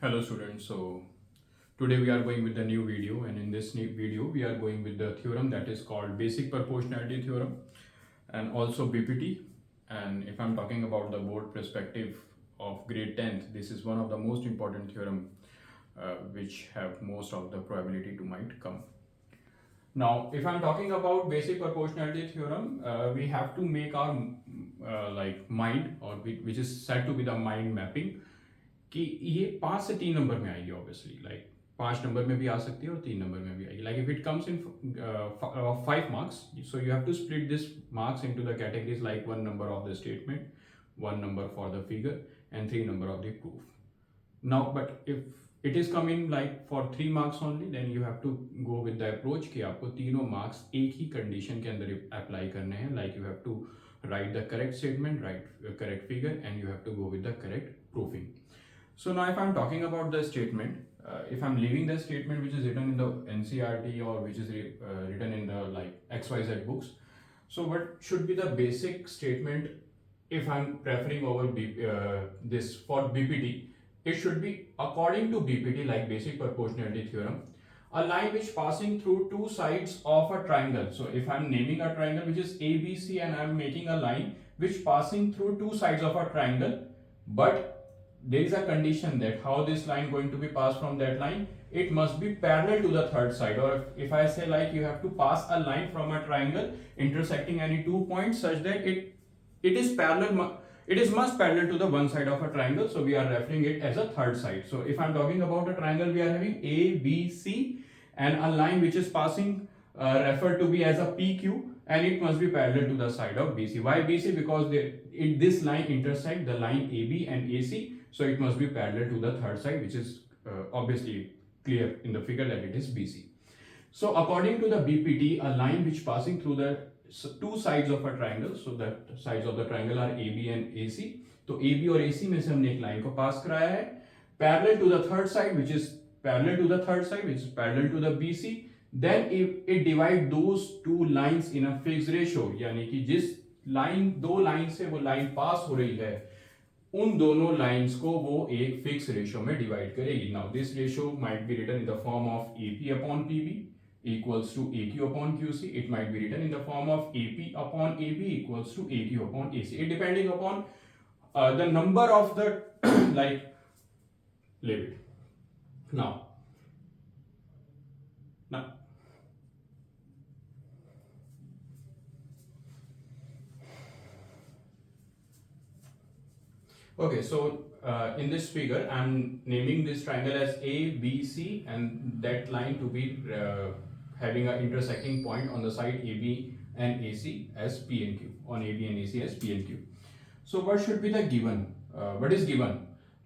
Hello students, so today we are going with the new video, and in this new video we are going with the theorem that is called basic proportionality theorem and also BPT. And if I'm talking about the board perspective of grade 10th, this is one of the most important theorem which have most of the probability to might come. Now, if I'm talking about basic proportionality theorem, we have to make our like mind, or which is said to be the mind mapping, कि ये 5 से 3 number में आएगी obviously, like 5 number में भी आ सकती है और 3 नंबर में भी आएगी. Like if it comes in 5 marks, so you have to split this marks into the categories like 1 number of the statement, 1 number for the figure, and 3 number of the proof. Now, but if it is coming like for 3 marks only, then you have to go with the approach कि आपको तीनों marks एक ही condition के अंदर apply करने हैं. Like you have to write the correct statement, write the correct figure, and you have to go with the correct proofing. So now if I'm talking about the statement, if I'm leaving the statement which is written in the NCERT or which is written in the like XYZ books, so what should be the basic statement if I'm preferring over this for BPT? It should be according to BPT, like basic proportionality theorem, a line which passing through two sides of a triangle. So if I'm naming a triangle which is ABC and I'm making a line which passing through two sides of a triangle, but there is a condition that how this line going to be passed from that line, it must be parallel to the third side. Or if I say like you have to pass a line from a triangle intersecting any 2 points such that it is parallel, it is must parallel to the one side of a triangle, so we are referring it as a third side. So if I'm talking about a triangle, we are having ABC and a line which is passing referred to be as a PQ, and it must be parallel to the side of BC. Why BC? Because this line intersect the line AB and AC, so it must be parallel to the third side, which is obviously clear in the figure that it is BC. So according to the BPT, a line which passing through the two sides of a triangle, so the sides of the triangle are AB and AC. तो AB और AC में से हमने एक line को पास कराया है parallel to the third side, which is parallel to the third side, which is parallel to the BC. Then it divide those two lines in a fixed ratio, यानी कि जिस लाइन दो लाइन से वो line पास हो रही है, उन दोनों लाइंस को वो एक फिक्स रेशियो में डिवाइड करेगी. Now this ratio might be written in the form of AP upon PB equals to AQ upon QC. It might be written in the form of AP upon AB equals to AQ upon AC. It depending upon the number of the like limit. Now okay, so in this figure I'm naming this triangle as ABC, and that line to be having an intersecting point on the side AB and AC as P and Q, on AB and AC as P and Q. So what should be the given? What is given?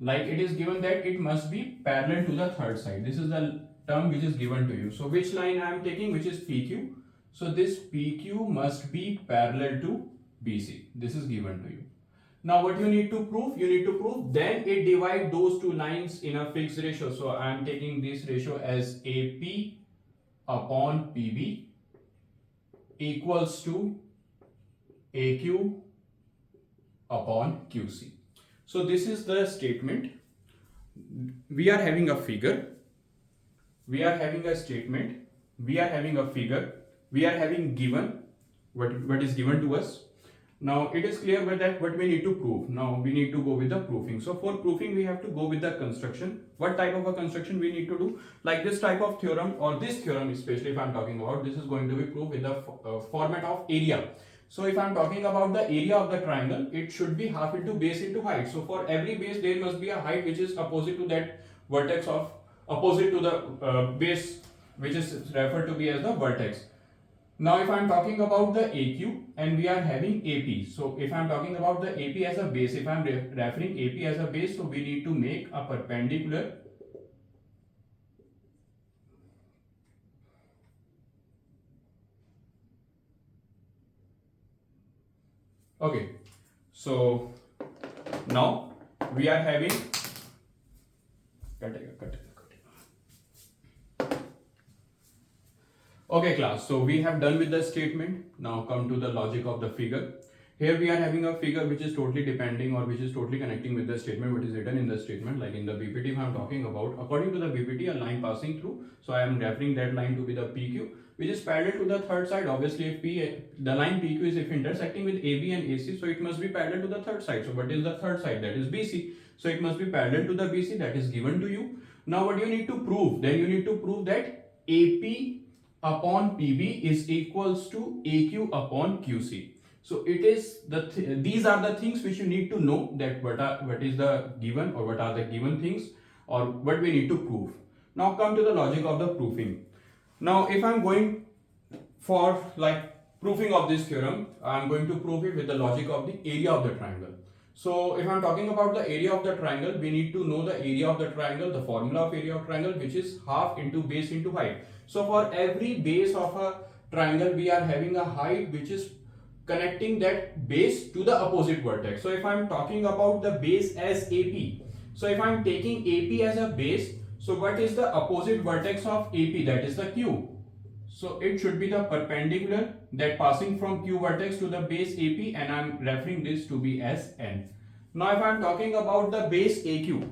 Like it is given that it must be parallel to the third side. This is the term which is given to you. So which line I am taking, which is PQ. So this PQ must be parallel to BC. This is given to you. Now what you need to prove? You need to prove then it divide those two lines in a fixed ratio. So I am taking this ratio as AP upon PB equals to AQ upon QC. So this is the statement. We are having a figure, we are having a statement, we are having a figure, we are having given what is given to us. Now it is clear with that what we need to prove. Now we need to go with the proofing. So for proofing we have to go with the construction. What type of a construction we need to do? Like this type of theorem, or this theorem especially if I'm talking about, this is going to be proved with the format of area. So if I'm talking about the area of the triangle, it should be half into base into height. So for every base there must be a height which is opposite to that vertex of opposite to the base, which is referred to be as the vertex. Now if I'm talking about the AQ and we are having AP, so if I'm talking about the AP as a base, if I'm referring AP as a base, so we need to make a perpendicular okay. So now we are having okay class, so we have done with the statement. Now come to the logic of the figure. Here we are having a figure which is totally depending or which is totally connecting with the statement what is written in the statement. Like in the BPT, if I am talking about, according to the BPT, a line passing through. So I am referring that line to be the PQ, which is parallel to the third side. Obviously, if the line PQ is if intersecting with AB and AC, so it must be parallel to the third side. So what is the third side? That is BC. So it must be parallel to the BC, that is given to you. Now what you need to prove? Then you need to prove that AP upon PB is equals to AQ upon QC. So it is these are the things which you need to know, that what is the given or what are the given things or what we need to prove. Now come to the logic of the proofing. Now if I'm going for like proofing of this theorem, I'm going to prove it with the logic of the area of the triangle. So if I'm talking about the area of the triangle, we need to know the area of the triangle, the formula of area of triangle, which is half into base into height. So for every base of a triangle, we are having a height which is connecting that base to the opposite vertex. So if I'm talking about the base as AP, so if I'm taking AP as a base, so what is the opposite vertex of AP? That is the Q. So it should be the perpendicular that passing from Q vertex to the base AP, and I'm referring this to be as N. Now if I'm talking about the base AQ,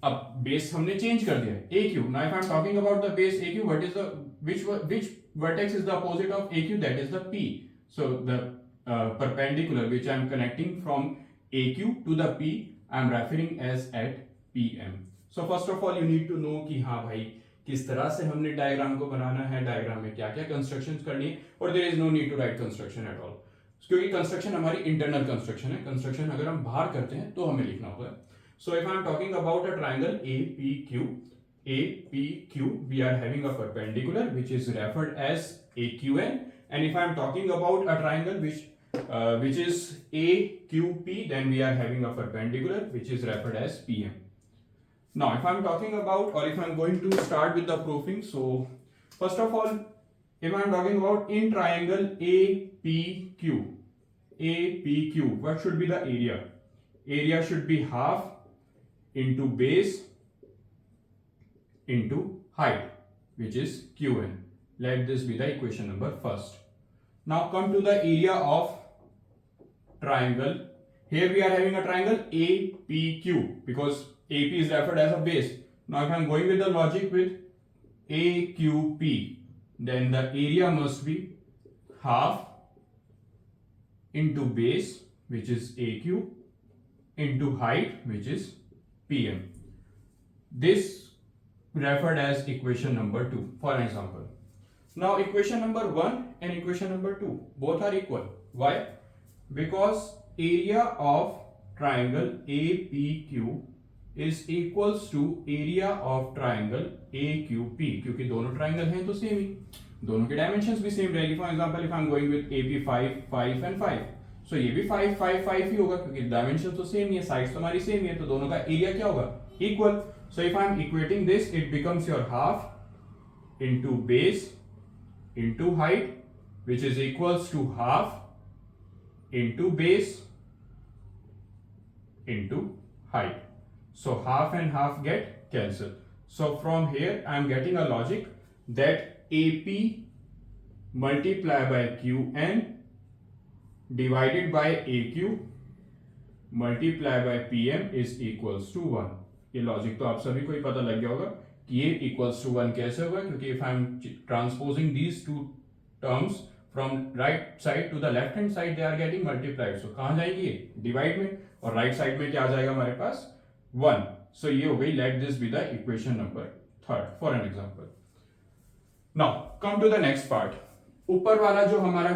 अब base हमने change कर दिया है AQ. Now if I'm talking about the base AQ, what is the which vertex is the opposite of AQ? That is the P. So the perpendicular which I am connecting from AQ to the P, I am referring as at PM. So first of all you need to know कि हाँ भाई किस तरह से हमने diagram को बनाना है, diagram में क्या क्या कंस्ट्रक्शंस करनी है, और there is no need to write construction at all, क्योंकि कंस्ट्रक्शन हमारी इंटरनल कंस्ट्रक्शन है. कंस्ट्रक्शन अगर हम बाहर करते हैं तो हमें लिखना होगा. So if I am talking about a triangle APQ, we are having a perpendicular which is referred as AQN, and if I am talking about a triangle which is AQP, then we are having a perpendicular which is referred as PM. Now if I'm talking about, or if I'm going to start with the proofing, so first of all if I'm talking about in triangle APQ, what should be the area? Area should be half into base into height, which is QN. Let this be the equation number first. Now come to the area of triangle. Here we are having a triangle APQ because AP is referred as a base. Now if I am going with the logic with AQP, then the area must be half into base, which is AQ, into height, which is PM. This referred as equation number 2 for example. Now equation number 1 and equation number 2 both are equal. Why? Because area of triangle APQ is equals to area of triangle AQP, क्योंकि दोनों triangle हैं तो same ही, दोनों के dimensions भी same रहेगी. For example if I am going with AP 5 5 and 5, सो ये भी 5 5 5 ही होगा क्योंकि डायमेंशन तो सेम ही है, साइड्स तो हमारी सेम ही है, तो दोनों का एरिया क्या होगा? Equal. So if I am equating this, it becomes your half into base into height, which is equals to half into base into height. So half and half get cancelled. So from here I am getting a logic that AP multiplied by QN divided by AQ multiplied by PM is equals to 1. ये logic तो आप सभी को ही पता लग गया होगा कि ये equals to 1 कैसे होगा, क्योंकि if I am transposing these two terms from right side to the left hand side, they are getting multiplied. So कहाँ जाएगी ये? डिवाइड में. और राइट साइड में क्या आ जाएगा हमारे पास? 1. सो ये हो गई. Let this be the equation number 3 for an example. Now come to the next part. ऊपर वाला जो हमारा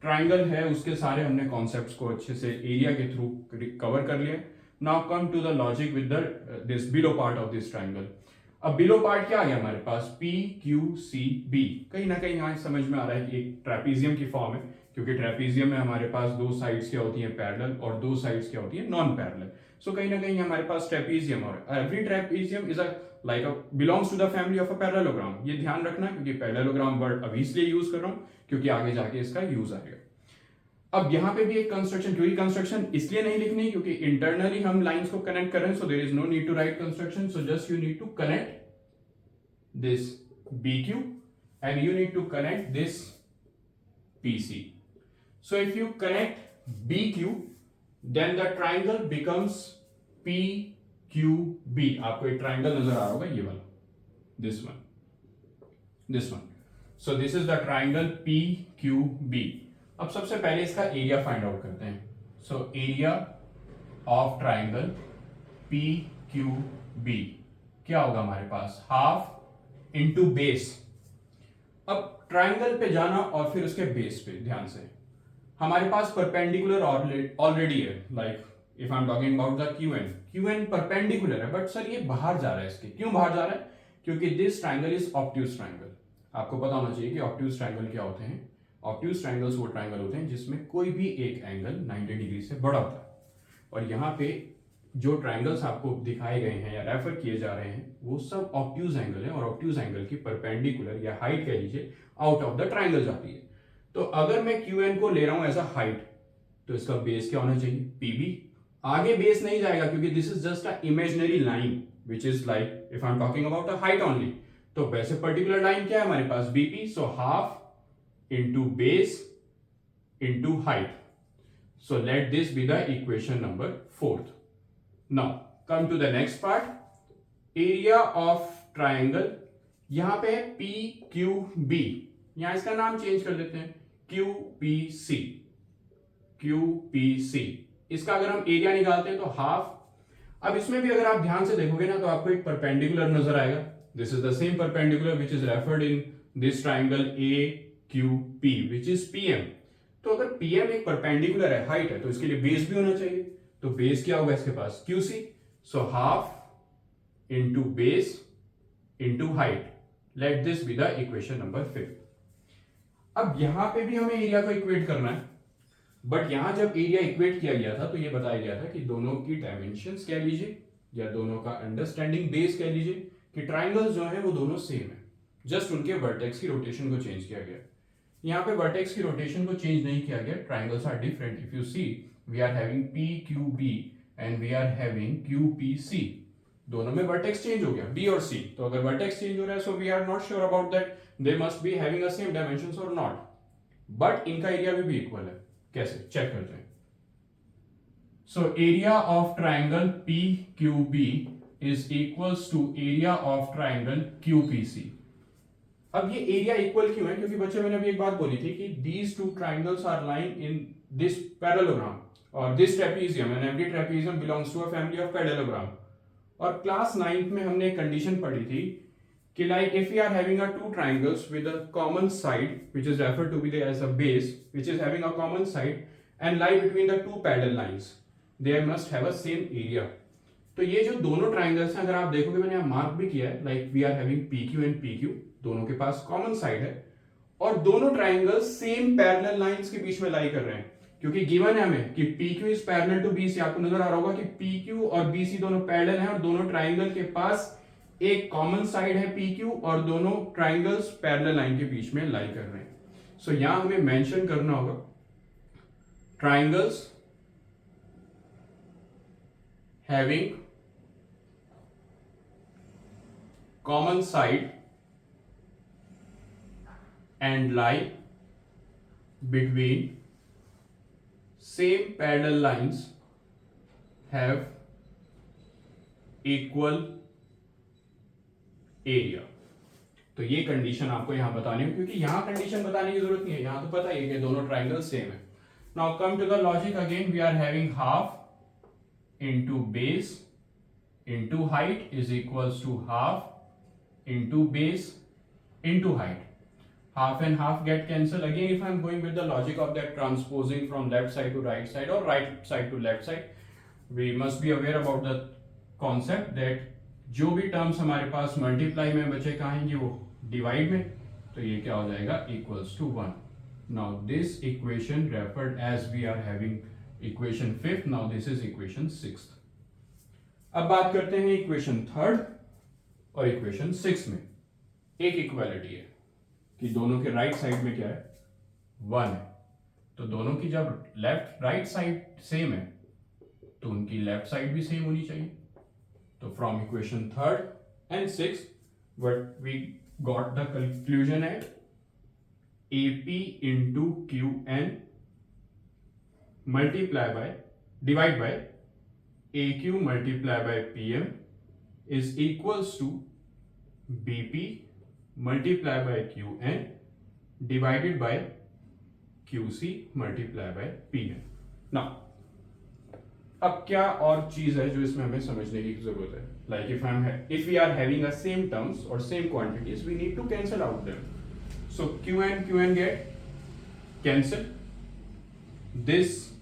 ट्राइंगल है उसके सारे हमने कॉन्सेप्ट्स को अच्छे से एरिया के थ्रू कवर कर लिए. Now come to the logic with this below part of this triangle. अब बिलो पार्ट क्या आ गया हमारे पास? PQCB. कहीं ना कहीं यहाँ समझ में आ रहा है कि एक ट्रेपीजियम की फॉर्म है, क्योंकि ट्रेपीजियम में हमारे पास दो साइड्स क्या होती हैं? पैरेलल, और दो साइड्स क्या होती हैं? Non parallel. सो कहीं ना कहीं हमारे पास ट्रेपीजियम, और every trapezium is belongs to the family of a parallelogram. ये ध्यान रखना, क्योंकि पैरेललोग्राम वर्ड अभी इसलिए यूज कर रहा हूं क्योंकि आगे जाके इसका यूज आएगा. अब यहाँ पे भी एक कंस्ट्रक्शन, क्योंकि कंस्ट्रक्शन इसलिए नहीं लिखनी क्योंकि इंटरनली हम लाइंस को कनेक्ट कर रहे हैं, so there is no need to write construction. So just you need to connect this BQ and you need to connect this PC. So if you connect BQ, then the triangle becomes PQB. आपको एक triangle नजर आ रहा होगा, ये वाला, this one. So this is the triangle PQB. अब सबसे पहले इसका एरिया फाइंड आउट करते हैं. So area of triangle PQB क्या होगा हमारे पास, हाफ इंटू बेस. अब ट्राइंगल पे जाना और फिर उसके बेस पे, ध्यान से, हमारे पास परपेंडिकुलर ऑलरेडी है. Like if I am talking about the QN perpendicular है, बट सर ये बाहर जा रहा है. इसके क्यों बाहर जा रहा है? क्योंकि this triangle is obtuse triangle. आपको पता होना चाहिए कि ऑब्ट्यूज ट्राइंगल क्या होते हैं. ऑब्ट्यूज ट्राइंगल्स वो ट्राइंगल होते हैं जिसमें कोई भी एक एंगल 90 डिग्री से बड़ा होता है. और यहाँ पे जो ट्राइंगल्स आपको दिखाए गए हैं या रेफर किए जा रहे हैं वो सब ऑब्ट्यूज एंगल है, और ऑब्ट्यूज एंगल की परपेंडिकुलर या हाइट कह लीजिए आउट ऑफ द ट्राइंगल जाती है. तो अगर मैं क्यूएन को ले रहा हूं एज अ हाइट, तो इसका बेस क्या होना चाहिए, पीबी. आगे बेस नहीं जाएगा क्योंकि this is just a imaginary line which is like if I am talking about a height only. तो वैसे पर्टिकुलर लाइन क्या है हमारे पास, BP. So half into base into height. So let this be the equation number 4. Now come to the next part. Area of triangle. यहां पे है PQB. यहां इसका नाम चेंज कर देते हैं QPC. QPC. इसका अगर हम एरिया निकालते हैं तो हाफ. अब इसमें भी अगर आप ध्यान से देखोगे ना तो आपको एक परपेंडिकुलर नजर आएगा. This is the same perpendicular which is referred in this triangle AQP which is PM. तो अगर PM एक परपेंडिकुलर है, हाइट है, तो इसके लिए बेस भी होना चाहिए. तो बेस क्या होगा इसके पास, QC. So half into base into height. Late this be the equation number 5. अब यहां पे भी हमें एरिया को इक्वेट करना है, बट यहां जब एरिया इक्वेट किया गया था तो ये बताया गया था कि दोनों की डायमेंशंस कह लीजिए या दोनों का अंडरस्टैंडिंग बेस कह लीजिए कि ट्राइंगल्स जो है वो दोनों सेम है, जस्ट उनके वर्टेक्स की रोटेशन को चेंज किया गया. यहाँ पे वर्टेक्स की रोटेशन को चेंज नहीं किया गया. Triangles are different. If you see we are having PQB and we are having QPC. दोनों में वर्टेक्स चेंज हो गया, B और C. तो अगर वर्टेक्स चेंज हो रहा है so we are not sure about that they must be having a same dimensions और नॉट. बट इनका एरिया भी इक्वल है. कैसे, चेक करते हैं. So area of triangle PQB is equals to area of triangle QPC. अब ये area equal क्यों है, क्योंकि बच्चे मैंने अभी एक बात बोली थी कि these two triangles are lying in this parallelogram और this trapezium, and every trapezium belongs to a family of parallelogram. और क्लास 9th में हमने एक कंडीशन पढ़ी थी कि like if we are having a two triangles with a common side which is referred to be as a base which is having a common side and lie between the two parallel lines, they must have a same area. तो ये जो दोनों triangles हैं, अगर आप देखोगे मैंने यहाँ मार्क भी किया है, like we are having PQ and PQ, दोनों के पास कॉमन साइड है और दोनों ट्राइंगल्स सेम पैरेलल लाइंस के बीच में लाई कर रहे हैं. क्योंकि गिवन है हमें कि PQ is parallel to BC. आपको नजर आ रहा होगा कि PQ और BC दोनों पैरेलल हैं और दोनों ट्राइंगल के पास एक कॉमन साइड है PQ और दोनों ट्राइंगल्स पैरेलल लाइन के बीच में लाई कर रहे हैं. सो यहां हमें मेंशन करना होगा triangles having common side and lie between same parallel lines have equal area. तो ये कंडीशन आपको यहां बतानी है, क्योंकि यहां कंडीशन बताने की जरूरत नहीं है, यहां तो पता ही है कि दोनों ट्राइंगल सेम है. Now come to the logic again. We are having half into base into height is equals to half into base into height. Half and half get cancelled. Again, if I am going with the logic of that transposing from left side to right side or right side to left side, we must be aware about the concept that जो भी terms हमारे पास multiply में बचे कहाँ हैं वो divide में, तो ये क्या हो जाएगा equals to 1. Now this equation referred as we are having equation 5th. Now this is equation 6th. अब बात करते हैं equation 3rd और equation 6 में. एक equality है कि दोनों के राइट साइड में क्या है 1 है. तो दोनों की जब लेफ्ट राइट साइड सेम है तो उनकी लेफ्ट साइड भी सेम होनी चाहिए. तो from equation 3rd and 6th what we got the conclusion है AP into QN multiply by divide by AQ multiply by PM is equals to BP multiply by QN divided by QC multiply by PM. Now अब क्या और चीज है जो इसमें हमें समझने की जरूरत है. Like if we are having a same terms or same quantities, we need to cancel out them. So QN get cancelled. This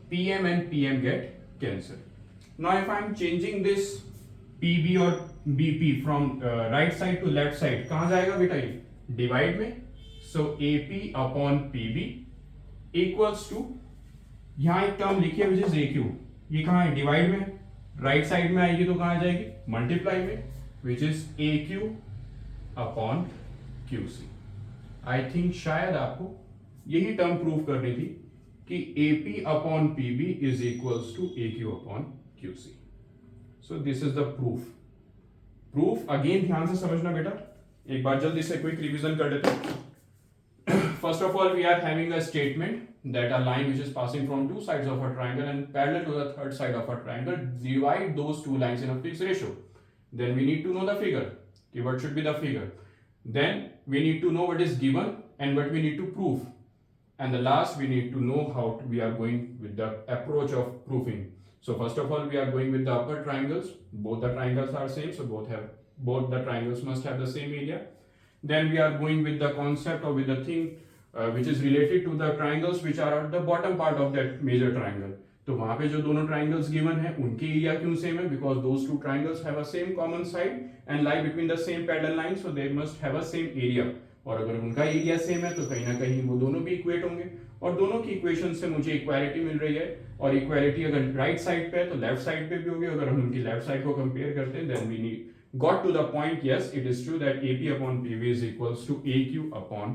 PM and PM get cancelled. Now if I am changing this PB or BP from right side to left side, कहाँ जाएगा बेटा ये? Divide में. So AP upon PB equals to, यहाँ एक term लिखी है विच is AQ, ये कहाँ है? डिवाइड में. राइट साइड में आएगी तो कहाँ जाएगी? मल्टीप्लाई में, which is AQ upon QC. I think शायद आपको यही टर्म प्रूव करनी थी कि AP upon PB is equals to AQ upon QC. So this is the proof again ध्यान से समझना बेटा. एक बार जल्दी से क्विक रिवीजन कर लेते हैं. First of all, we are having a statement that a line which is passing from two sides of a triangle and parallel to the third side of a triangle divide those two lines in a fixed ratio. Then we need to know the figure. Okay, what should be the figure? Then we need to know what is given and what we need to prove. And the last, we need to know how we are going with the approach of proving. So first of all, we are going with the upper triangles. Both the triangles are same, so both the triangles must have the same area. Then we are going with the concept or with the thing which is related to the triangles which are at the bottom part of that major triangle. तो वहां पे जो दोनों triangles given है उनके area क्यों same है? Because those two triangles have a same common side and lie between the same parallel lines, so they must have a same area. और अगर उनका एरिया सेम है तो कहीं ना कहीं वो दोनों भी इक्वेट होंगे. और दोनों की इक्वेशन से मुझे इक्वालिटी मिल रही है, और इक्वालिटी अगर राइट साइड पे है तो लेफ्ट साइड पे भी होगी. अगर हम उनकी लेफ्ट साइड को कंपेयर करते हैं then we got to the point, yes, it is true that AP upon PB is equals to AQ upon